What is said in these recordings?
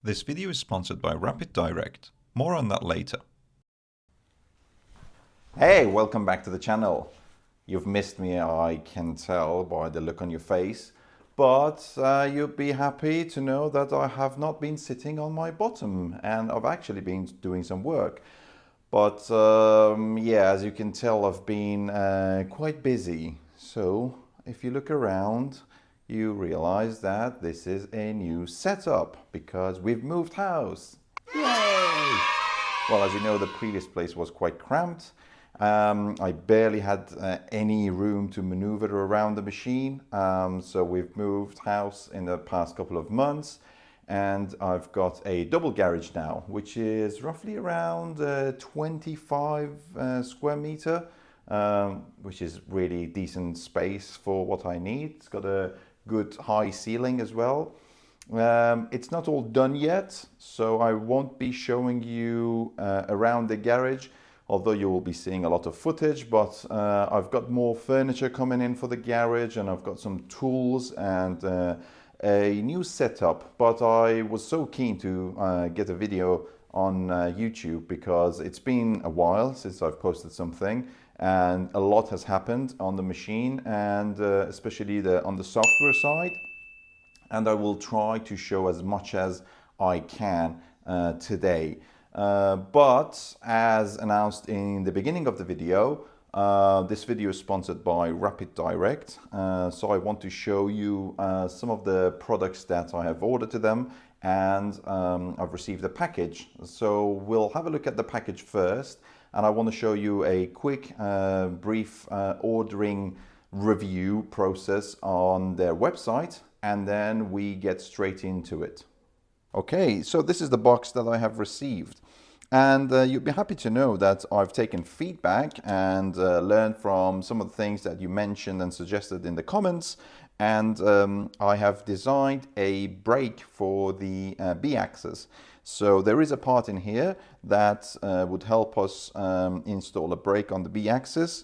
This video is sponsored by Rapid Direct. More on that later. Hey, welcome back to the channel. You've missed me, I can tell by the look on your face, but you'll be happy to know that I have not been sitting on my bottom and I've actually been doing some work. But yeah, as you can tell, I've been quite busy. So if you look around, you realize that this is a new setup because we've moved house. Yay! Well, as you know, the previous place was quite cramped. I barely had any room to maneuver around the machine. So we've moved house in the past couple of months, and I've got a double garage now, which is roughly around 25 square meter, which is really decent space for what I need. It's got a good high ceiling as well. It's not all done yet, so I won't be showing you around the garage, although you will be seeing a lot of footage. But I've got more furniture coming in for the garage, and I've got some tools and a new setup. But I was so keen to get a video on YouTube because it's been a while since I've posted something, and a lot has happened on the machine, and especially on the software side. And I will try to show as much as I can today. But as announced in the beginning of the video, this video is sponsored by Rapid Direct. So I want to show you some of the products that I have ordered to them, and I've received a package. So we'll have a look at the package first, and I want to show you a quick, brief ordering review process on their website, and then we get straight into it. Okay, so this is the box that I have received. And you'll be happy to know that I've taken feedback and learned from some of the things that you mentioned and suggested in the comments. And I have designed a brake for the B-axis. So there is a part in here that would help us install a brake on the B-axis.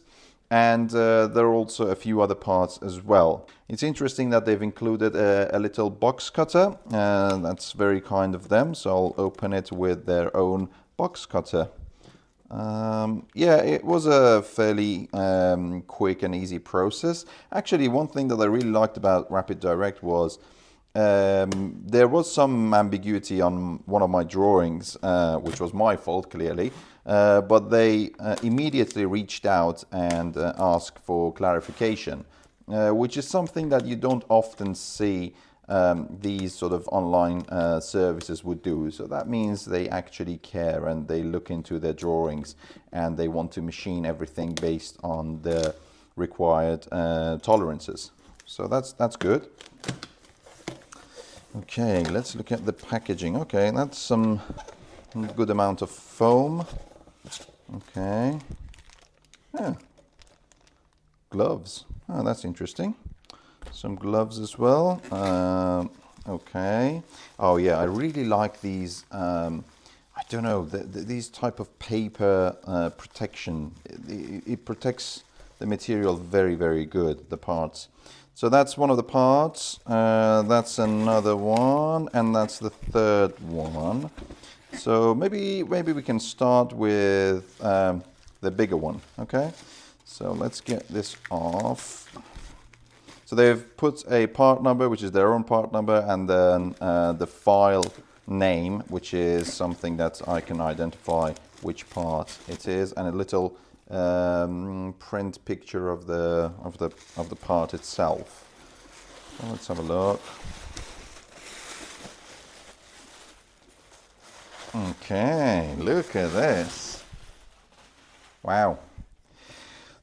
And there are also a few other parts as well. It's interesting that they've included a little box cutter. That's very kind of them. So I'll open it with their own box cutter. Yeah, it was a fairly quick and easy process. Actually, one thing that I really liked about Rapid Direct was there was some ambiguity on one of my drawings, which was my fault, clearly. But they immediately reached out and asked for clarification, which is something that you don't often see these sort of online services would do. So that means they actually care and they look into their drawings and they want to machine everything based on the required tolerances. So that's good. Okay, let's look at the packaging. Okay, that's some good amount of foam. Okay. Yeah. Gloves. Oh, that's interesting. Some gloves as well. Okay. Oh yeah, I really like these. I don't know, these type of paper protection. It protects the material very, very good, the parts. So that's one of the parts. That's another one, and that's the third one. So maybe we can start with the bigger one. Okay. So let's get this off. So they've put a part number, which is their own part number, and then the file name, which is something that I can identify which part it is, and a little print picture of the part itself. So let's have a look. Okay, look at this. Wow.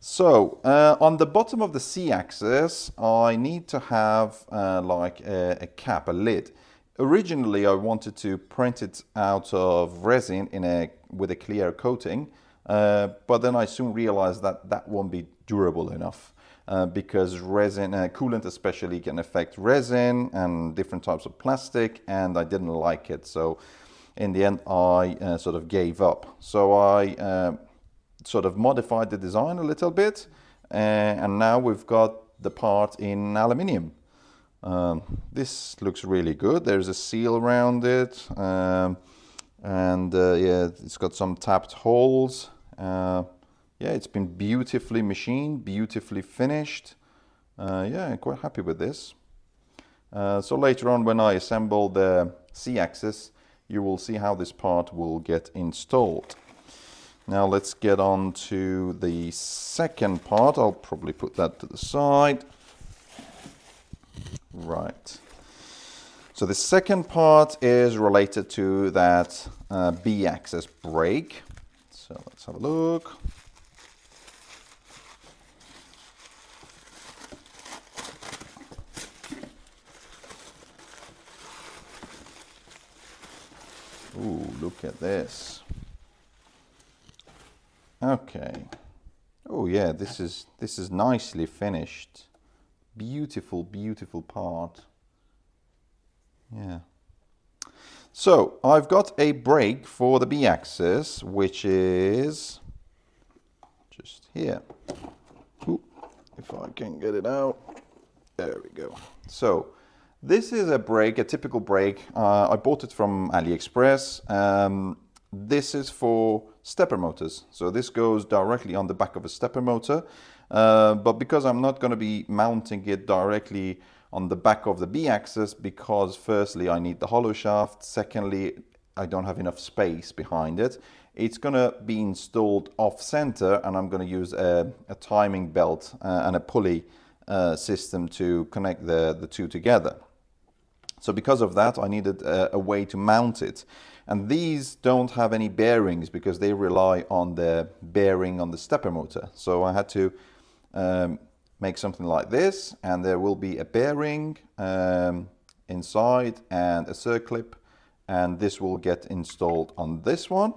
So on the bottom of the C-axis, I need to have like a cap, a lid. Originally, I wanted to print it out of resin with a clear coating, but then I soon realized that that won't be durable enough because resin, coolant especially, can affect resin and different types of plastic, and I didn't like it. So in the end, I sort of gave up. So I sort of modified the design a little bit, and now we've got the part in aluminium. This looks really good. There's a seal around it, and yeah, it's got some tapped holes. Yeah, it's been beautifully machined, beautifully finished. Yeah, I'm quite happy with this. So later on, when I assemble the C-axis, you will see how this part will get installed. Now let's get on to the second part. I'll probably put that to the side. Right. So the second part is related to that B-axis brake. So let's have a look. Ooh, look at this. Okay. Oh yeah, this is nicely finished. Beautiful, beautiful part. Yeah. So I've got a brake for the B-axis, which is just here. Ooh, if I can get it out. There we go. So this is a brake, a typical brake. I bought it from AliExpress. This is for stepper motors. So this goes directly on the back of a stepper motor. But because I'm not going to be mounting it directly on the back of the B-axis, because firstly I need the hollow shaft, secondly I don't have enough space behind it, it's going to be installed off center, and I'm going to use a timing belt and a pulley system to connect the two together. So because of that, I needed a way to mount it. And these don't have any bearings because they rely on the bearing on the stepper motor. So I had to make something like this, and there will be a bearing inside and a circlip, and this will get installed on this one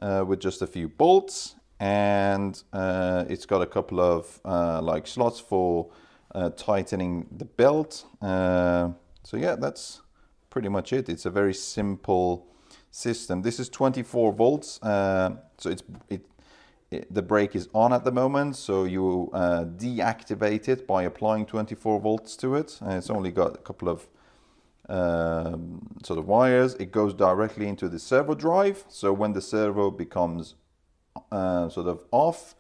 with just a few bolts. And it's got a couple of like slots for tightening the belt. So yeah, that's pretty much it. It's a very simple system. This is 24 volts. So the brake is on at the moment. So you deactivate it by applying 24 volts to it. It's only got a couple of sort of wires. It goes directly into the servo drive. So when the servo becomes sort of off,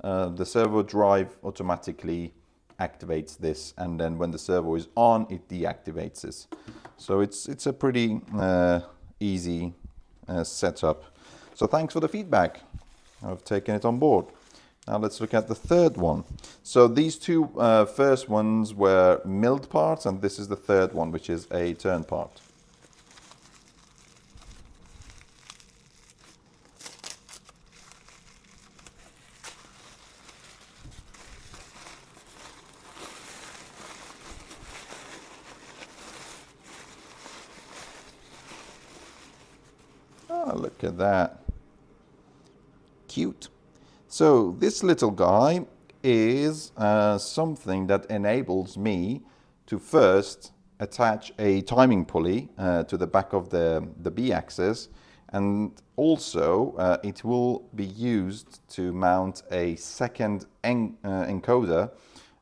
the servo drive automatically activates this, and then when the servo is on, it deactivates this. So it's a pretty easy setup. So thanks for the feedback. I've taken it on board. Now let's look at the third one. So these two first ones were milled parts, and this is the third one, which is a turn part. Oh, look at that. Cute. So this little guy is something that enables me to first attach a timing pulley to the back of the B-axis, and also it will be used to mount a second encoder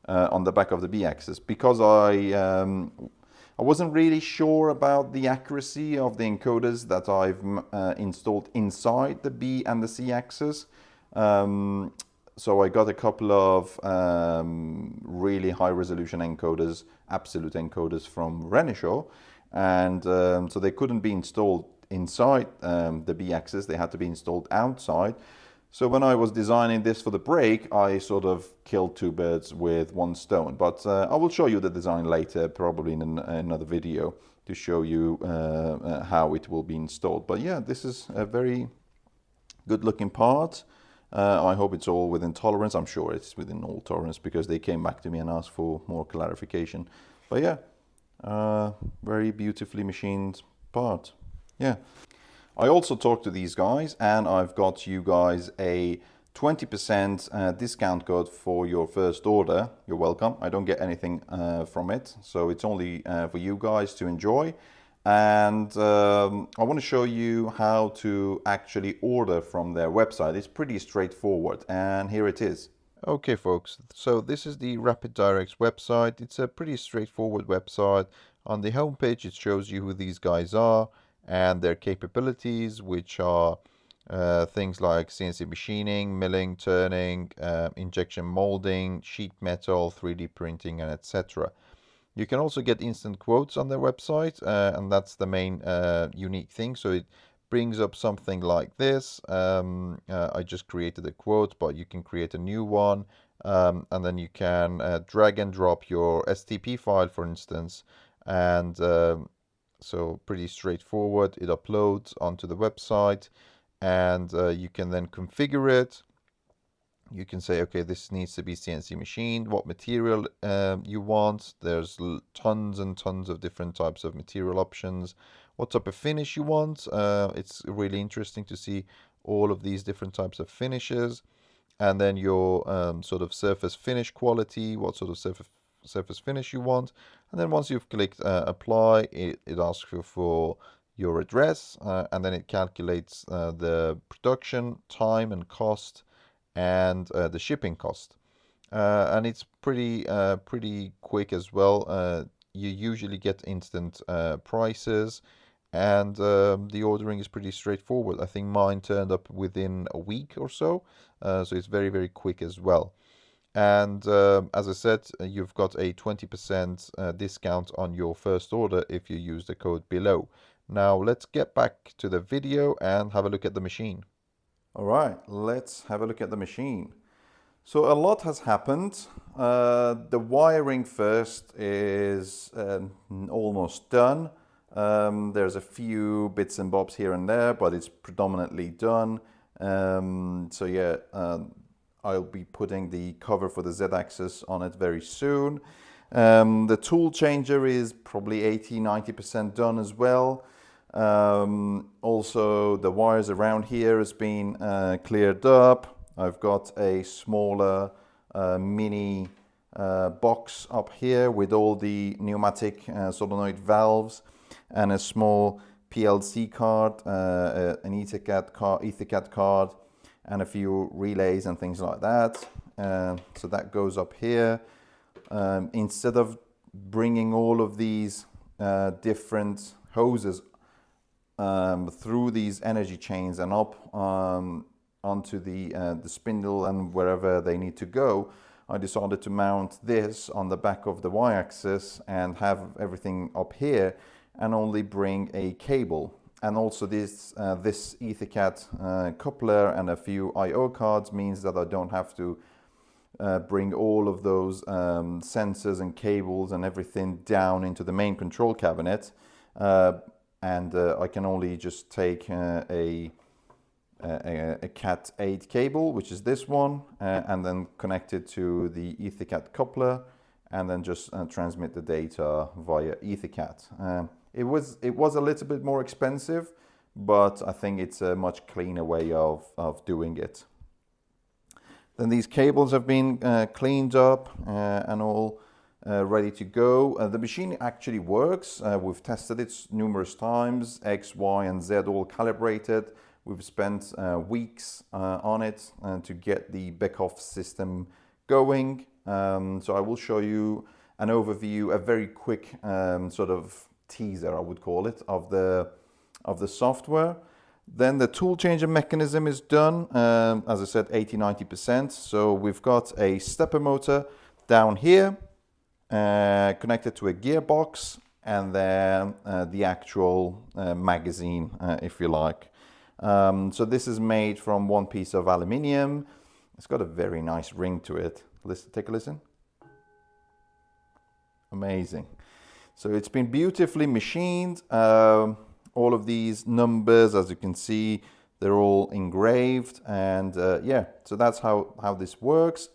on the back of the B-axis, because I wasn't really sure about the accuracy of the encoders that I've installed inside the B and the C axis. So I got a couple of really high resolution encoders, absolute encoders from Renishaw, and so they couldn't be installed inside the B axis, they had to be installed outside. So when I was designing this for the brake, I sort of killed two birds with one stone. But I will show you the design later, probably in another video, to show you how it will be installed. But yeah, this is a very good looking part. I hope it's all within tolerance. I'm sure it's within all tolerance, because they came back to me and asked for more clarification. But yeah, very beautifully machined part. Yeah. I also talked to these guys, and I've got you guys a 20% discount code for your first order. You're welcome. I don't get anything from it, so it's only for you guys to enjoy. And I want to show you how to actually order from their website. It's pretty straightforward, and here it is. Okay, folks, so this is the Rapid Direct's website. It's a pretty straightforward website. On the homepage, it shows you who these guys are and their capabilities, which are things like CNC machining, milling, turning, injection molding, sheet metal, 3D printing, and etc. You can also get instant quotes on their website, and that's the main unique thing. So it brings up something like this. I just created a quote, but you can create a new one, and then you can drag and drop your STP file, for instance, and so pretty straightforward. It uploads onto the website, and you can then configure it. You can say, okay, this needs to be CNC machined, what material you want. There's tons and tons of different types of material options, what type of finish you want. It's really interesting to see all of these different types of finishes, and then your sort of surface finish quality, what sort of surface finish you want. And then once you've clicked apply, it asks you for your address, and then it calculates the production time and cost, and the shipping cost. And it's pretty quick as well. You usually get instant prices, and the ordering is pretty straightforward. I think mine turned up within a week or so, so it's very quick as well. And as I said, you've got a 20% discount on your first order if you use the code below. Now let's get back to the video and have a look at the machine. All right, let's have a look at the machine. So a lot has happened. The wiring first is almost done. There's a few bits and bobs here and there, but it's predominantly done. So yeah, I'll be putting the cover for the Z-axis on it very soon. The tool changer is probably 80–90% done as well. Also, the wires around here has been cleared up. I've got a smaller mini box up here with all the pneumatic solenoid valves and a small PLC card, an EtherCAT card, and a few relays and things like that. So that goes up here. Instead of bringing all of these different hoses through these energy chains and up onto the spindle and wherever they need to go, I decided to mount this on the back of the y-axis and have everything up here and only bring a cable. And also this EtherCAT coupler and a few I/O cards means that I don't have to bring all of those sensors and cables and everything down into the main control cabinet. And I can only just take a Cat 8 cable, which is this one, and then connect it to the EtherCAT coupler, and then just transmit the data via EtherCAT. It was a little bit more expensive, but I think it's a much cleaner way of doing it. Then these cables have been cleaned up and all ready to go. The machine actually works. We've tested it numerous times, X, Y, and Z all calibrated. We've spent weeks on it to get the back-off system going. So I will show you an overview, a very quick sort of teaser, I would call it, of the software. Then the tool changer mechanism is done, as I said, 80–90%. So we've got a stepper motor down here, connected to a gearbox, and then the actual magazine, if you like. So this is made from one piece of aluminium. It's got a very nice ring to it. Take a listen. Amazing. So it's been beautifully machined. All of these numbers, as you can see, they're all engraved, and yeah, so that's how this works.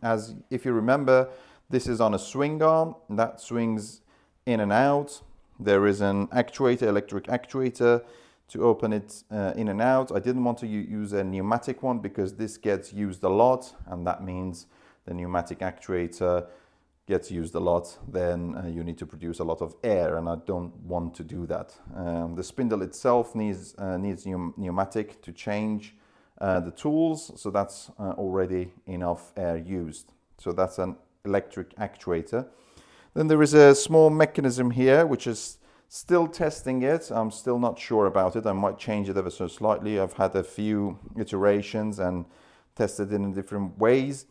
As if you remember, this is on a swing arm that swings in and out. There is an actuator, electric actuator, to open it in and out. I didn't want to use a pneumatic one because this gets used a lot, and that means the pneumatic actuator gets used a lot, then you need to produce a lot of air, and I don't want to do that. The spindle itself needs pneumatic to change the tools, so that's already enough air used. So that's an electric actuator. Then there is a small mechanism here which is still testing it. I'm still not sure about it. I might change it ever so slightly. I've had a few iterations and tested it in different ways.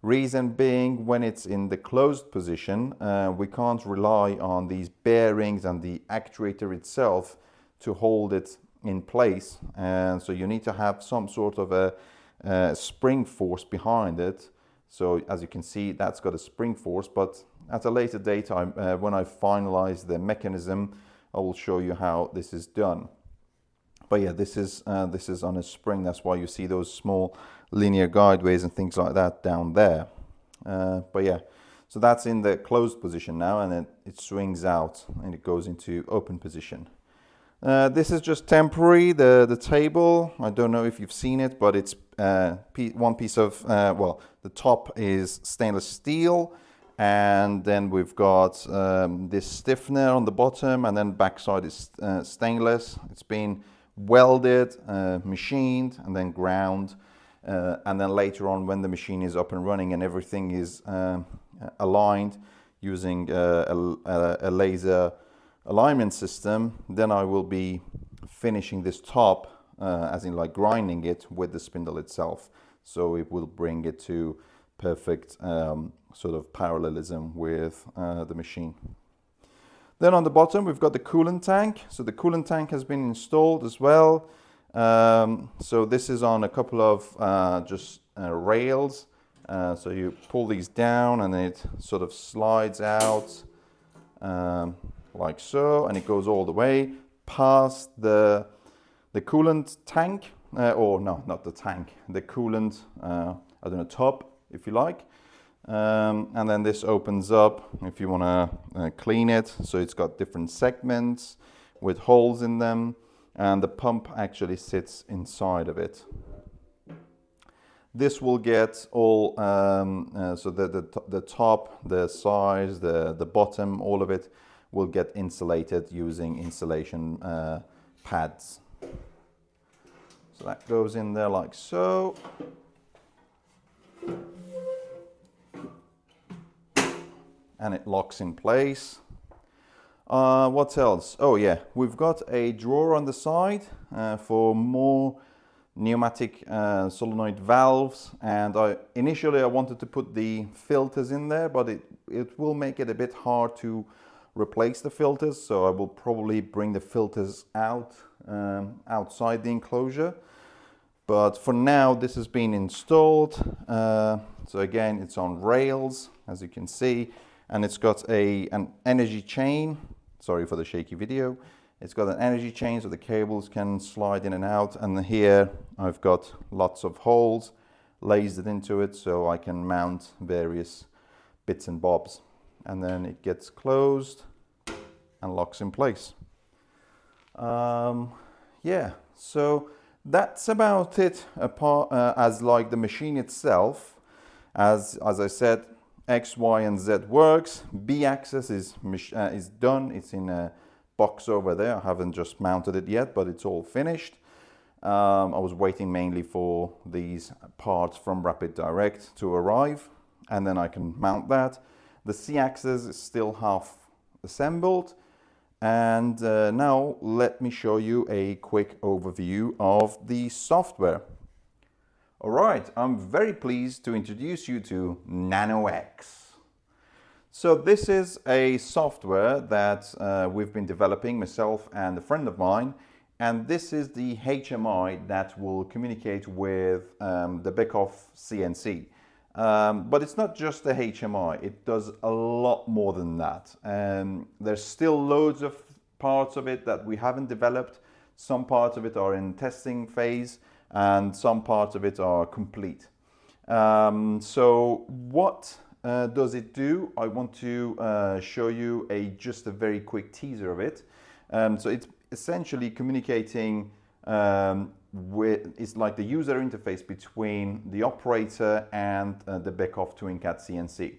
Reason being, when it's in the closed position, we can't rely on these bearings and the actuator itself to hold it in place. And so you need to have some sort of a spring force behind it. So as you can see, that's got a spring force, but at a later date, when I finalize the mechanism, I will show you how this is done. But yeah, this is on a spring. That's why you see those small linear guideways and things like that down there. But yeah, so that's in the closed position now, and then it swings out and it goes into open position. This is just temporary, the table. I don't know if you've seen it, but it's one piece of, well, the top is stainless steel, and then we've got this stiffener on the bottom, and then backside is stainless. It's been welded, machined, and then ground. And then later on, when the machine is up and running and everything is aligned using a laser alignment system, then I will be finishing this top, as in like grinding it with the spindle itself. So it will bring it to perfect sort of parallelism with the machine. Then on the bottom, we've got the coolant tank. So the coolant tank has been installed as well. So this is on a couple of just rails. So you pull these down and it sort of slides out like so, and it goes all the way past the coolant tank, or no, not the tank, the coolant, I don't know, top, if you like. And then this opens up if you want to clean it. So it's got different segments with holes in them, and the pump actually sits inside of it. This will get all, so the top, the sides, the bottom, all of it will get insulated using insulation pads. So that goes in there like so. And it locks in place. What else? Oh yeah, we've got a drawer on the side for more pneumatic solenoid valves, and initially I wanted to put the filters in there, but it will make it a bit hard to replace the filters, so I will probably bring the filters out outside the enclosure. But for now, this has been installed. So again, it's on rails, as you can see, and it's got an energy chain. Sorry for the shaky video. It's got an energy chain so the cables can slide in and out, and here I've got lots of holes lasered into it so I can mount various bits and bobs, and then it gets closed and locks in place. Yeah, so that's about it apart as like the machine itself. As I said, X, Y, and Z works. B axis is done. It's in a box over there. I haven't just mounted it yet, but it's all finished. I was waiting mainly for these parts from Rapid Direct to arrive, and then I can mount that. The C axis is still half assembled. And now let me show you a quick overview of the software. All right, I'm very pleased to introduce you to Nano-X. So this is a software that we've been developing, myself and a friend of mine, and this is the HMI that will communicate with the Beckhoff CNC. But it's not just the HMI, it does a lot more than that. There's still loads of parts of it that we haven't developed. Some parts of it are in testing phase, and some parts of it are complete. So what does it do? I want to show you just a very quick teaser of it. So it's essentially communicating it's like the user interface between the operator and the Beckhoff TwinCAT CNC.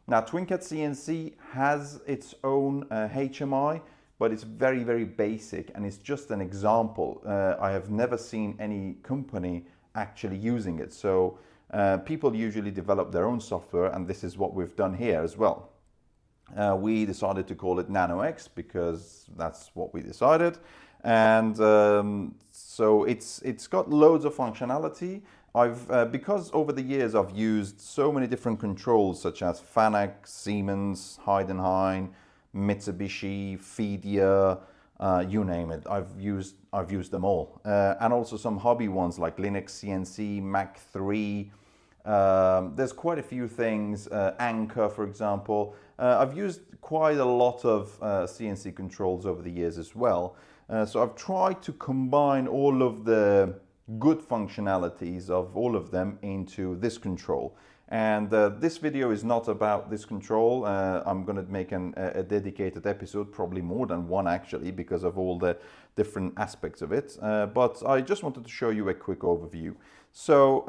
Now TwinCAT CNC has its own HMI, but it's very, very basic, and it's just an example. I have never seen any company actually using it. So people usually develop their own software, and this is what we've done here as well. We decided to call it Nano-X because that's what we decided, and so it's got loads of functionality. Because over the years I've used so many different controls such as Fanuc, Siemens, Heidenhain, Mitsubishi, Fidia, you name it. I've used them all, and also some hobby ones like Linux, CNC, Mac 3. There's quite a few things. Anchor, for example. I've used quite a lot of CNC controls over the years as well. So I've tried to combine all of the good functionalities of all of them into this control. And this video is not about this control. I'm going to make a dedicated episode, probably more than one actually, because of all the different aspects of it. But I just wanted to show you a quick overview. So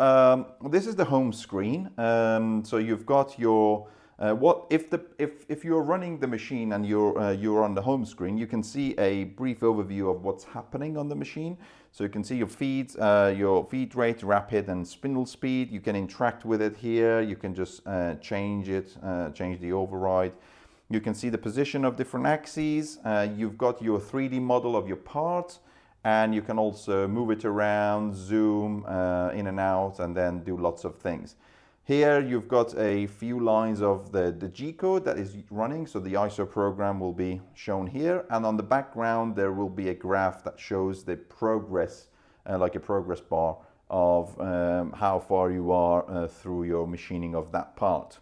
this is the home screen. So you've got your if you're running the machine and you're on the home screen, you can see a brief overview of what's happening on the machine. So you can see your feed rate, rapid and spindle speed. You can interact with it here. You can just change it, change the override. You can see the position of different axes. You've got your 3D model of your part, and you can also move it around, zoom in and out, and then do lots of things. Here you've got a few lines of the G code that is running, so the ISO program will be shown here, and on the background there will be a graph that shows the progress, like a progress bar of how far you are through your machining of that part.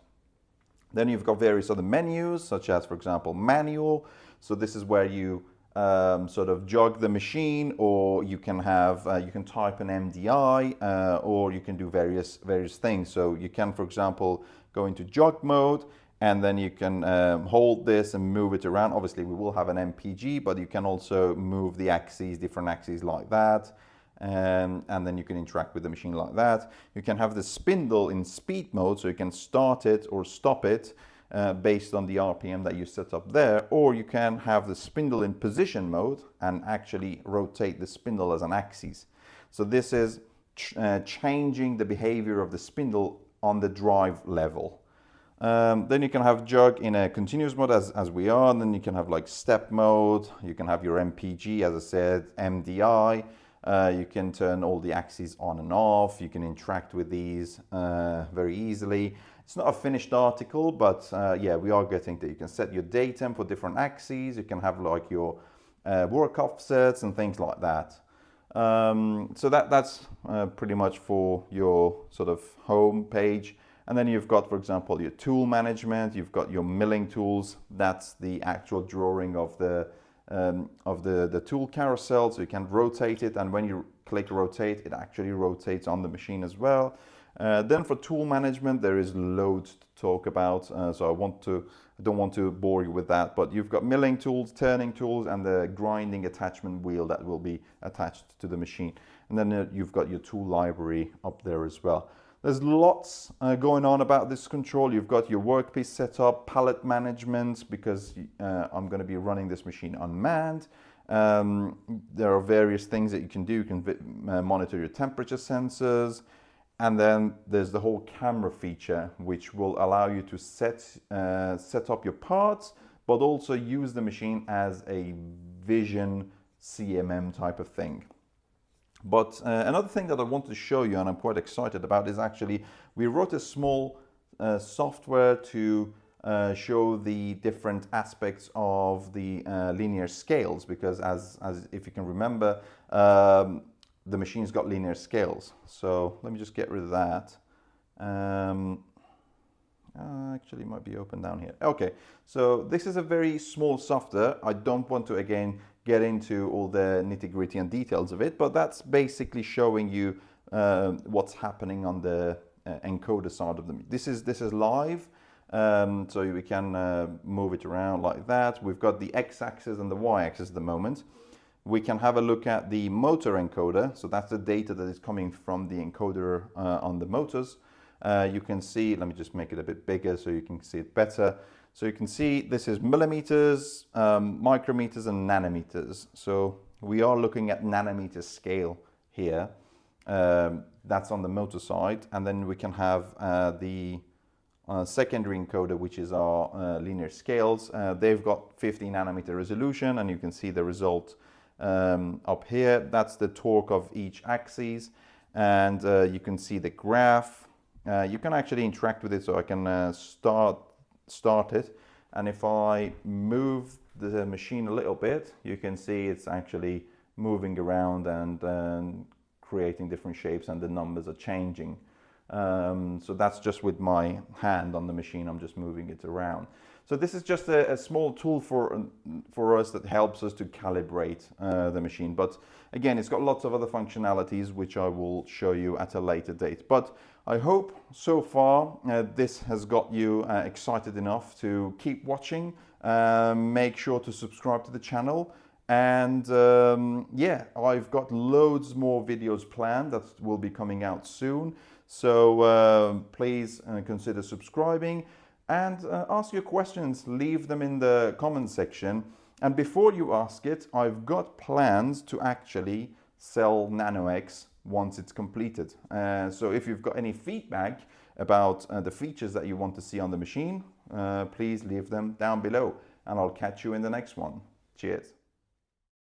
Then you've got various other menus, such as, for example, manual. So this is where you sort of jog the machine, or you can have you can type an MDI, or you can do various things. So you can, for example, go into jog mode, and then you can hold this and move it around. Obviously we will have an MPG, but you can also move the axes, different axes like that, and then you can interact with the machine like that. You can have the spindle in speed mode, so you can start it or stop it based on the RPM that you set up there, or you can have the spindle in position mode and actually rotate the spindle as an axis. So this is changing the behavior of the spindle on the drive level. Then you can have jog in a continuous mode as we are, and then you can have like step mode. You can have your MPG, as I said, MDI. You can turn all the axes on and off. You can interact with these very easily. It's not a finished article, but yeah, we are getting that. You can set your datum for different axes. You can have like your work offsets and things like that. So that's pretty much for your sort of home page. And then you've got, for example, your tool management. You've got your milling tools. That's the actual drawing of the tool carousel. So you can rotate it, and when you click rotate, it actually rotates on the machine as well. Then for tool management, there is loads to talk about, so I don't want to bore you with that, but you've got milling tools, turning tools, and the grinding attachment wheel that will be attached to the machine. And then you've got your tool library up there as well. There's lots going on about this control. You've got your workpiece setup, pallet management, because I'm going to be running this machine unmanned. There are various things that you can do. You can monitor your temperature sensors. And then there's the whole camera feature, which will allow you to set up your parts, but also use the machine as a vision CMM type of thing. But another thing that I want to show you, and I'm quite excited about, is actually we wrote a small software to show the different aspects of the linear scales, because as if you can remember, the machine's got linear scales. So let me just get rid of that. Actually, it might be open down here. Okay, so this is a very small software. I don't want to, again, get into all the nitty-gritty and details of it, but that's basically showing you what's happening on the encoder side of them. This is live, so we can move it around like that. We've got the x-axis and the y-axis at the moment. We can have a look at the motor encoder. So that's the data that is coming from the encoder on the motors. You can see, let me just make it a bit bigger so you can see it better. So you can see this is millimeters, micrometers and nanometers. So we are looking at nanometer scale here. That's on the motor side, and then we can have the secondary encoder, which is our linear scales. They've got 50 nanometer resolution, and you can see the result up here. That's the torque of each axis, and you can see the graph. You can actually interact with it, so I can start it, and if I move the machine a little bit, you can see it's actually moving around and creating different shapes, and the numbers are changing. So that's just with my hand on the machine, I'm just moving it around. So this is just a small tool for us that helps us to calibrate the machine. But again, it's got lots of other functionalities which I will show you at a later date. But I hope so far this has got you excited enough to keep watching. Make sure to subscribe to the channel. And yeah, I've got loads more videos planned that will be coming out soon. So please consider subscribing and ask your questions. Leave them in the comment section. And before you ask it, I've got plans to actually sell Nano-X once it's completed. So if you've got any feedback about the features that you want to see on the machine, please leave them down below, and I'll catch you in the next one. Cheers.